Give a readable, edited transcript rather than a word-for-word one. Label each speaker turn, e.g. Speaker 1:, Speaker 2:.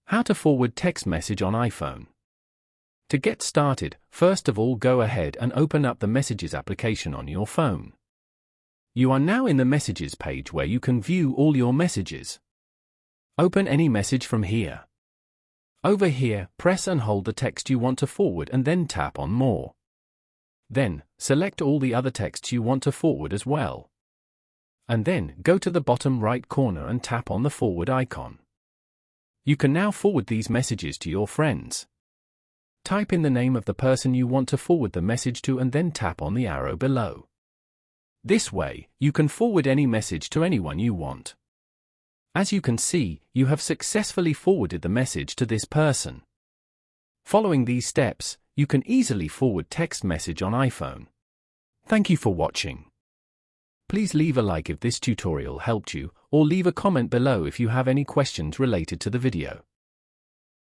Speaker 1: How to forward text message on iPhone. To get started, first of all go ahead and open up the Messages application on your phone. You are now in the Messages page where you can view all your messages. Open any message from here. Over here, press and hold the text you want to forward and then tap on More. Then, select all the other texts you want to forward as well. And then, go to the bottom right corner and tap on the forward icon. You can now forward these messages to your friends. Type in the name of the person you want to forward the message to and then tap on the arrow below. This way, you can forward any message to anyone you want. As you can see, you have successfully forwarded the message to this person. Following these steps, you can easily forward text message on iPhone. Thank you for watching. Please leave a like if this tutorial helped you, or leave a comment below if you have any questions related to the video.